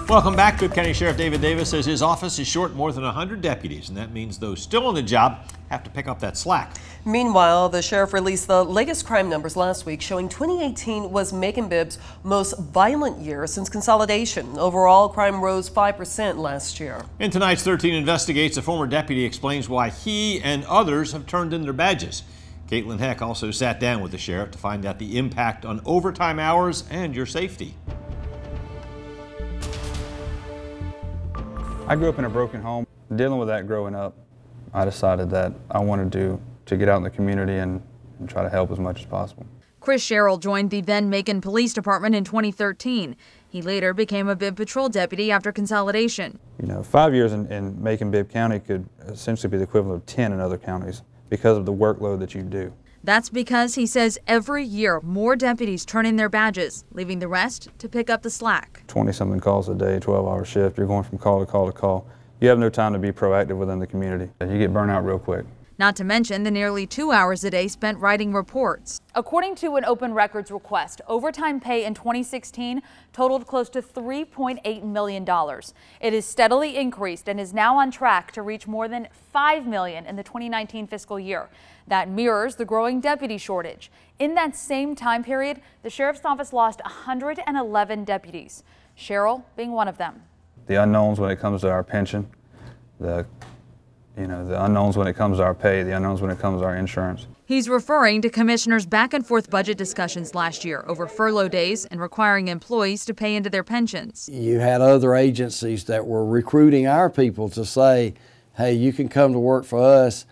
Welcome back. Bibb County Sheriff David Davis says his office is short more than 100 deputies, and that means those still on the job have to pick up that slack. Meanwhile, the sheriff released the latest crime numbers last week, showing 2018 was Macon Bibb's most violent year since consolidation. Overall, crime rose 5% last year. In tonight's 13 Investigates, a former deputy explains why he and others have turned in their badges. Caitlin Heck also sat down with the sheriff to find out the impact on overtime hours and your safety. I grew up in a broken home. Dealing with that growing up, I decided that I wanted to get out in the community and try to help as much as possible. Chris Sherrill joined the then Macon Police Department in 2013. He later became a Bibb Patrol deputy after consolidation. 5 years in Macon-Bibb County could essentially be the equivalent of 10 in other counties because of the workload that you do. That's because, he says, every year more deputies turn in their badges, leaving the rest to pick up the slack. 20-something calls a day, 12-hour shift. You're going from call to call to call. You have no time to be proactive within the community. You get burnt out real quick. Not to mention the nearly 2 hours a day spent writing reports. According to an open records request, overtime pay in 2016 totaled close to $3.8 million. It has steadily increased and is now on track to reach more than $5 million in the 2019 fiscal year. That mirrors the growing deputy shortage. In that same time period, the sheriff's office lost 111 deputies, Sherrill being one of them. The unknowns when it comes to our pension, the unknowns when it comes to our pay, the unknowns when it comes to our insurance. He's referring to commissioners' back-and-forth budget discussions last year over furlough days and requiring employees to pay into their pensions. You had other agencies that were recruiting our people to say, hey, you can come to work for us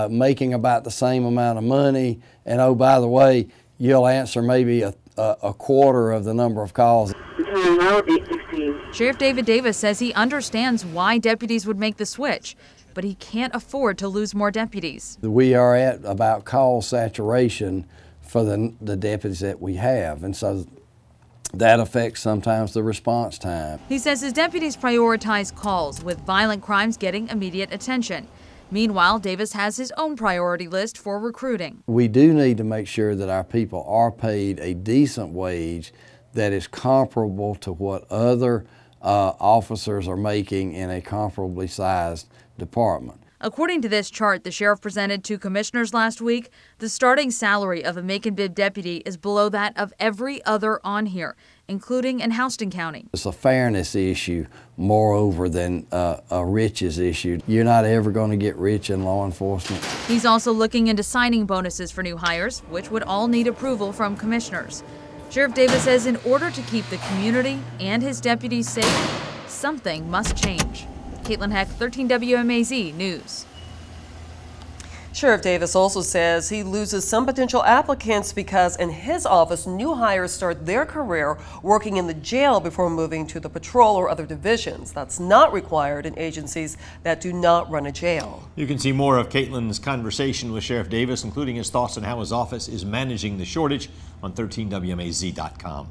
making about the same amount of money, and oh, by the way, you'll answer maybe a quarter of the number of calls. Sheriff David Davis says he understands why deputies would make the switch, but he can't afford to lose more deputies. We are at about call saturation for the deputies that we have, and so that affects sometimes the response time. He says his deputies prioritize calls, with violent crimes getting immediate attention. Meanwhile, Davis has his own priority list for recruiting. We do need to make sure that our people are paid a decent wage that is comparable to what other officers are making in a comparably sized department. According to this chart the sheriff presented to commissioners last week, the starting salary of a Macon-Bibb deputy is below that of every other on here, including in Houston County. It's a fairness issue moreover than a riches issue. You're not ever going to get rich in law enforcement. He's also looking into signing bonuses for new hires, which would all need approval from commissioners. Sheriff Davis says in order to keep the community and his deputies safe, something must change. Caitlin Heck, 13 WMAZ News. Sheriff Davis also says he loses some potential applicants because in his office, new hires start their career working in the jail before moving to the patrol or other divisions. That's not required in agencies that do not run a jail. You can see more of Caitlin's conversation with Sheriff Davis, including his thoughts on how his office is managing the shortage, on 13WMAZ.com.